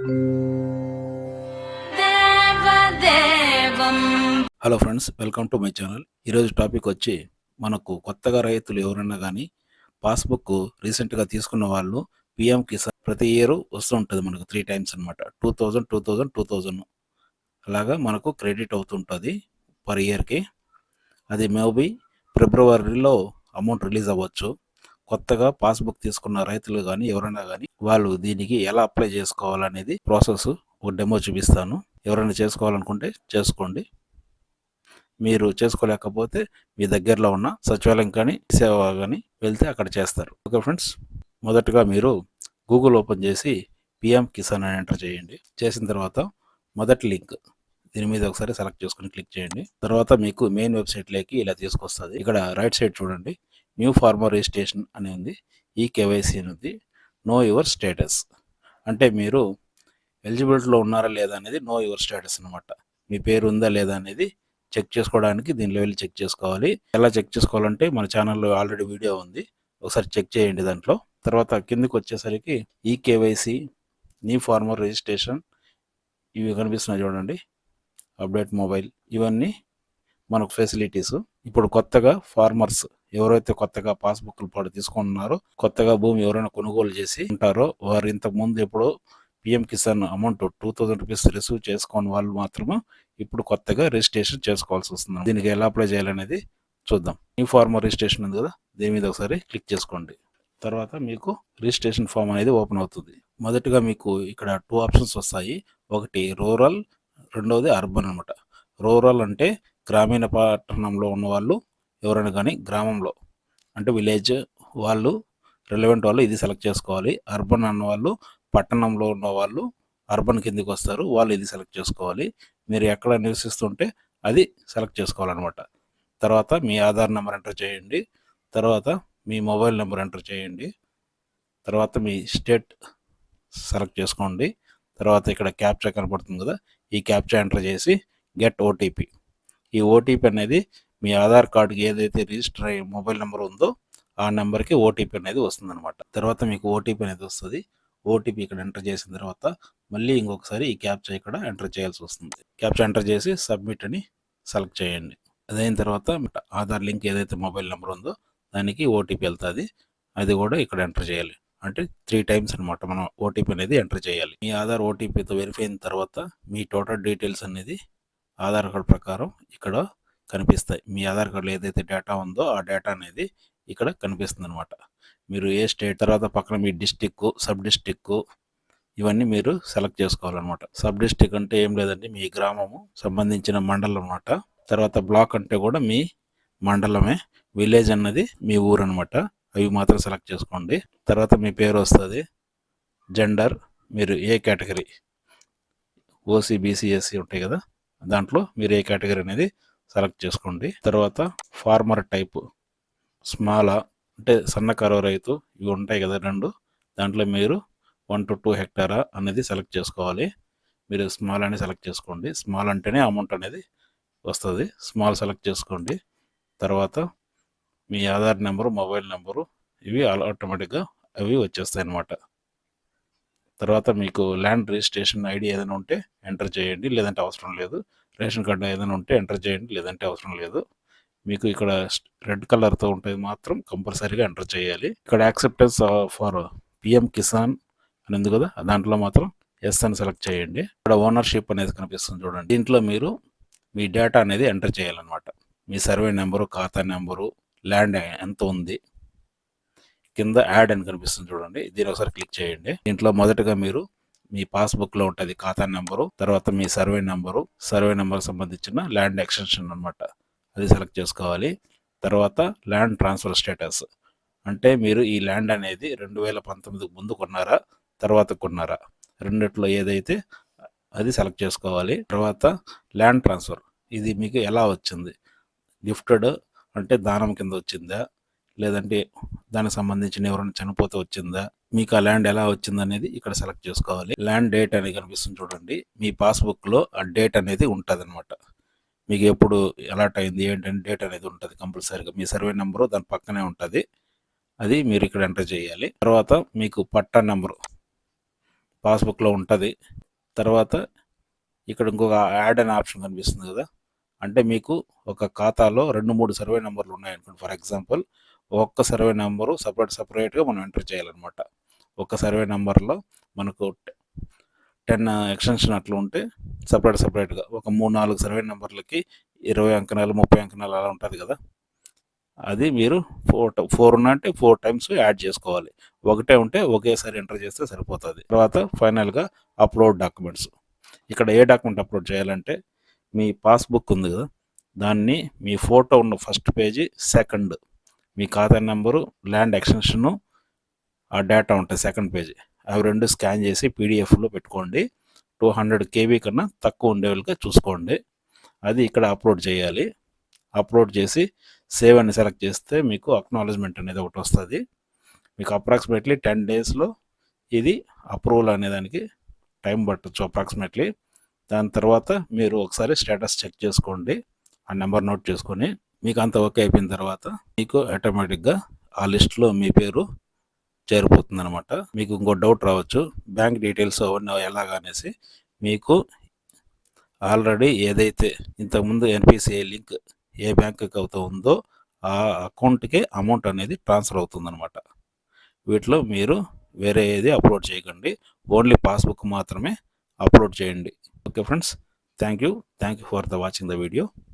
Hello friends, welcome to my channel. ఈరోజు topic వచ్చి మనకు కొత్తగా రైతులు ఎవరైనా కానీ పాస్బుక్ రీసెంట్గా తీసుకున్న వాళ్ళు పిఎం కిసాన్ ప్రతి ఇయర్ వస్తూ ఉంటుంది మనకు 3 టైమ్స్ అనమాట. 2000 అలాగా మనకు క్రెడిట్ అవుతుంటుంది పర్ ఇయర్కి. అది మేబీ ఫిబ్రవరిలో అమౌంట్ రిలీజ్ అవ్వచ్చు. కొత్తగా పాస్బుక్ తీసుకున్న రైతులు కానీ ఎవరైనా కానీ వాళ్ళు దీనికి ఎలా అప్లై చేసుకోవాలనేది ప్రాసెస్ ఒక డెమో చూపిస్తాను. ఎవరైనా చేసుకోవాలనుకుంటే చేసుకోండి. మీరు చేసుకోలేకపోతే మీ దగ్గరలో ఉన్న సచివాలయం కానీ సేవ కానీ వెళ్తే అక్కడ చేస్తారు. ఓకే ఫ్రెండ్స్, మొదటగా మీరు గూగుల్ ఓపెన్ చేసి పిఎం కిసాన్ అని ఎంటర్ చేయండి. చేసిన తర్వాత మొదటి లింక్ దీని మీద ఒకసారి సెలెక్ట్ చేసుకుని క్లిక్ చేయండి. తర్వాత మీకు మెయిన్ వెబ్సైట్లోకి ఇలా తీసుకొస్తుంది. ఇక్కడ రైట్ సైడ్ చూడండి, న్యూ ఫార్మర్ రిజిస్ట్రేషన్ అని ఉంది, ఈ కేవైసీ అని ఉంది, నో యువర్ స్టేటస్ అంటే మీరు ఎలిజిబిలిటీలో ఉన్నారా లేదా అనేది నో యువర్ స్టేటస్ అనమాట. మీ పేరు ఉందా లేదా అనేది చెక్ చేసుకోవడానికి దీనిలో వెళ్ళి చెక్ చేసుకోవాలి. ఎలా చెక్ చేసుకోవాలంటే మన ఛానల్లో ఆల్రెడీ వీడియో ఉంది, ఒకసారి చెక్ చేయండి దాంట్లో. తర్వాత కిందకి వచ్చేసరికి ఈ కేవైసీ, న్యూ ఫార్మర్ రిజిస్ట్రేషన్ ఇవి కనిపిస్తున్నాయి చూడండి, అప్డేట్ మొబైల్, ఇవన్నీ మనకు ఫెసిలిటీస్. ఇప్పుడు కొత్తగా ఫార్మర్స్ ఎవరైతే కొత్తగా పాస్బుక్లు తీసుకుంటున్నారో, కొత్తగా భూమి ఎవరైనా కొనుగోలు చేసి ఉంటారో వారు ఇంతకు ముందు ఎప్పుడో PM Kisan amount 2000 rupees receive చేసుకుని వాళ్ళు మాత్రమే ఇప్పుడు కొత్తగా రిజిస్ట్రేషన్ చేసుకోవాల్సి వస్తుంది. దీనికి ఎలా అప్లై చేయాలనేది చూద్దాం. న్యూ ఫార్మర్ రిజిస్ట్రేషన్ ఉంది కదా, దీని మీద ఒకసారి క్లిక్ చేసుకోండి. తర్వాత మీకు రిజిస్ట్రేషన్ ఫామ్ అనేది ఓపెన్ అవుతుంది. మొదటగా మీకు ఇక్కడ 2 ఆప్షన్స్ వస్తాయి. ఒకటి రూరల్, రెండవది అర్బన్ అనమాట. రూరల్ అంటే గ్రామీణ పట్టణంలో ఉన్న వాళ్ళు ఎవరైనా కానీ గ్రామంలో అంటే విలేజ్ వాళ్ళు రిలవెంట్ వాళ్ళు ఇది సెలెక్ట్ చేసుకోవాలి. అర్బన్ అన్న వాళ్ళు పట్టణంలో ఉన్న వాళ్ళు అర్బన్ కిందకి వస్తారు, వాళ్ళు ఇది సెలెక్ట్ చేసుకోవాలి. మీరు ఎక్కడ నివసిస్తుంటే అది సెలెక్ట్ చేసుకోవాలన్నమాట. తర్వాత మీ ఆధార్ నెంబర్ ఎంటర్ చేయండి. తర్వాత మీ మొబైల్ నెంబర్ ఎంటర్ చేయండి. తర్వాత మీ స్టేట్ సెలెక్ట్ చేసుకోండి. తర్వాత ఇక్కడ క్యాప్చా కనపడుతుంది కదా, ఈ క్యాప్చా ఎంటర్ చేసి గెట్ ఓటీపీ. ఈ ఓటీపీ అనేది మీ ఆధార్ కార్డుకి ఏదైతే రిజిస్టర్ అయ్యే మొబైల్ నెంబర్ ఉందో ఆ నెంబర్కి ఓటీపీ అనేది వస్తుంది అనమాట. తర్వాత మీకు ఓటీపీ అనేది వస్తుంది. ఓటీపీ ఇక్కడ ఎంటర్ చేసిన తర్వాత మళ్ళీ ఇంకొకసారి ఈ క్యాప్చా ఇక్కడ ఎంటర్ చేయాల్సి వస్తుంది. క్యాప్చా ఎంటర్ చేసి సబ్మిట్ అని సెలెక్ట్ చేయండి. అదైన తర్వాత ఆధార్ లింక్ ఏదైతే మొబైల్ నెంబర్ ఉందో దానికి ఓటీపీ వెళ్తుంది, అది కూడా ఇక్కడ ఎంటర్ చేయాలి. అంటే 3 టైమ్స్ అనమాట మనం ఓటీపీ అనేది ఎంటర్ చేయాలి. మీ ఆధార్ ఓటీపీతో వెరిఫై అయిన తర్వాత మీ టోటల్ డీటెయిల్స్ అనేది ఆధార్ కార్డు ప్రకారం ఇక్కడ కనిపిస్తాయి. మీ ఆధార్ కార్డులో ఏదైతే డేటా ఉందో ఆ డేటా అనేది ఇక్కడ కనిపిస్తుంది అనమాట. మీరు ఏ స్టేట్, తర్వాత పక్కన మీ డిస్టిక్, సబ్ డిస్టిక్ ఇవన్నీ మీరు సెలెక్ట్ చేసుకోవాలన్నమాట. సబ్ డిస్టిక్ అంటే ఏం లేదండి, మీ గ్రామము సంబంధించిన మండలం అనమాట. తర్వాత బ్లాక్ అంటే కూడా మీ మండలమే. విలేజ్ అన్నది మీ ఊరు అనమాట. అవి మాత్రం సెలెక్ట్ చేసుకోండి. తర్వాత మీ పేరు వస్తుంది, జెండర్, మీరు ఏ కేటగిరీ, ఓసీ, బీసీ, ఎస్సీ ఉంటాయి కదా, దాంట్లో మీరు ఏ కేటగిరీ అనేది సెలెక్ట్ చేసుకోండి. తర్వాత ఫార్మర్ టైపు, స్మాలా అంటే సన్నకారు రైతు, ఇవి ఉంటాయి కదా 2, దాంట్లో మీరు 1 to 2 హెక్టారా అనేది సెలెక్ట్ చేసుకోవాలి. మీరు స్మాల్ అని సెలెక్ట్ చేసుకోండి. స్మాల్ అంటేనే అమౌంట్ అనేది వస్తుంది, స్మాల్ సెలెక్ట్ చేసుకోండి. తర్వాత మీ ఆధార్ నెంబరు, మొబైల్ నెంబరు ఇవి ఆటోమేటిక్గా అవి వచ్చేస్తాయి అన్నమాట. తర్వాత మీకు ల్యాండ్ రిజిస్ట్రేషన్ ఐడి ఏదైనా ఉంటే ఎంటర్ చేయండి, లేదంటే అవసరం లేదు. రేషన్ కార్డు ఏదైనా ఉంటే ఎంటర్ చేయండి, లేదంటే అవసరం లేదు. మీకు ఇక్కడ రెడ్ కలర్తో ఉంటుంది మాత్రం కంపల్సరీగా ఎంటర్ చేయాలి. ఇక్కడ యాక్సెప్టెన్స్ ఫర్ పిఎం కిసాన్ అని ఉంది కదా, దాంట్లో మాత్రం ఎస్ అని సెలెక్ట్ చేయండి. ఇక్కడ ఓనర్షిప్ అనేది కనిపిస్తుంది చూడండి, దీంట్లో మీరు మీ డేటా అనేది ఎంటర్ చేయాలన్నమాట. మీ సర్వే నెంబరు, ఖాతా నెంబరు, ల్యాండ్ ఎంత ఉంది, కింద యాడ్ అని కనిపిస్తుంది చూడండి, దీని ఒకసారి క్లిక్ చేయండి. దీంట్లో మొదటగా మీరు మీ పాస్బుక్లో ఉంటుంది ఖాతా నెంబరు, తర్వాత మీ సర్వే నెంబర్ సంబంధించిన ల్యాండ్ ఎక్స్టెన్షన్ అనమాట, అది సెలెక్ట్ చేసుకోవాలి. తర్వాత ల్యాండ్ ట్రాన్స్ఫర్ స్టేటస్ అంటే మీరు ఈ ల్యాండ్ అనేది 2019 ముందు కొన్నారా, తర్వాత కొన్నారా, రెండిట్లో ఏదైతే అది సెలెక్ట్ చేసుకోవాలి. తర్వాత ల్యాండ్ ట్రాన్స్ఫర్, ఇది మీకు ఎలా వచ్చింది, గిఫ్టెడ్ అంటే దానం కింద వచ్చిందా, లేదంటే దానికి సంబంధించిన ఎవరైనా చనిపోతే వచ్చిందా, మీకు ఆ ల్యాండ్ ఎలా వచ్చింది అనేది ఇక్కడ సెలెక్ట్ చేసుకోవాలి. ల్యాండ్ డేట్ అనేది కనిపిస్తుంది చూడండి, మీ పాస్బుక్లో ఆ డేట్ అనేది ఉంటుంది అనమాట. మీకు ఎప్పుడు అలాట్ అయింది ఏంటంటే డేట్ అనేది ఉంటుంది కంపల్సరీగా. మీ సర్వే నెంబరు దాని పక్కనే ఉంటుంది, అది మీరు ఇక్కడ ఎంటర్ చేయాలి. తర్వాత మీకు పట్టా నెంబరు, పాస్బుక్లో ఉంటుంది. తర్వాత ఇక్కడ ఇంకొక యాడ్ అనే ఆప్షన్ కనిపిస్తుంది కదా, అంటే మీకు ఒక ఖాతాలో 2-3 సర్వే నెంబర్లు ఉన్నాయనుకోండి. ఫర్ ఎగ్జాంపుల్ ఒక్క సర్వే నెంబరు సపరేట్గా మనం ఎంటర్ చేయాలన్నమాట. ఒక సర్వే నెంబర్లో మనకు 10 ఎక్స్టెన్షన్ అట్లా ఉంటే సపరేట్గా ఒక 3-4 సర్వే నెంబర్లకి 20 అంకణాలు 30 అంకణాలు అలా ఉంటుంది కదా, అది మీరు 4 ఉన్నాయంటే 4 టైమ్స్ యాడ్ చేసుకోవాలి. ఒకటే ఉంటే ఒకేసారి ఎంటర్ చేస్తే సరిపోతుంది. తర్వాత ఫైనల్గా అప్లోడ్ డాక్యుమెంట్స్. ఇక్కడ ఏ డాక్యుమెంట్ అప్లోడ్ చేయాలంటే మీ పాస్బుక్ ఉంది కదా, దాన్ని మీ ఫోటో ఉన్న ఫస్ట్ పేజీ, సెకండ్ మీ ఖాతా నెంబరు, ల్యాండ్ ఎక్స్టెన్షను, ఆ డేటా ఉంటుంది సెకండ్ పేజీ, అవి 2 స్కాన్ చేసి పీడిఎఫ్లో పెట్టుకోండి. 200 KB కన్నా తక్కువ ఉండేవాళ్ళుగా చూసుకోండి. అది ఇక్కడ అప్లోడ్ చేయాలి. అప్లోడ్ చేసి సేవ్ అని సెలెక్ట్ చేస్తే మీకు అక్నాలెడ్జ్మెంట్ అనేది ఒకటి వస్తుంది. మీకు అప్రాక్సిమేట్లీ 10 డేస్లో ఇది అప్రూవల్ అనేదానికి టైం పట్టచ్చు అప్రాక్సిమేట్లీ. దాని తర్వాత మీరు ఒకసారి స్టేటస్ చెక్ చేసుకోండి, ఆ నెంబర్ నోట్ చేసుకొని. మీకు అంత ఓకే అయిపోయిన తర్వాత మీకు ఆటోమేటిక్గా ఆ లిస్ట్లో మీ పేరు చేరిపోతుంది అనమాట. మీకు ఇంకో డౌట్ రావచ్చు, బ్యాంక్ డీటెయిల్స్ అవన్నీ ఎలాగనేసి. మీకు ఆల్రెడీ ఏదైతే ఇంతకుముందు ఎన్పిసిఐ లింక్ ఏ బ్యాంకుకి అయితే ఉందో ఆ అకౌంట్కే అమౌంట్ అనేది ట్రాన్స్ఫర్ అవుతుందన్నమాట. వీటిలో మీరు వేరే ఏది అప్లోడ్ చేయకండి, ఓన్లీ పాస్బుక్ మాత్రమే అప్లోడ్ చేయండి. Okay friends, thank you for watching the video.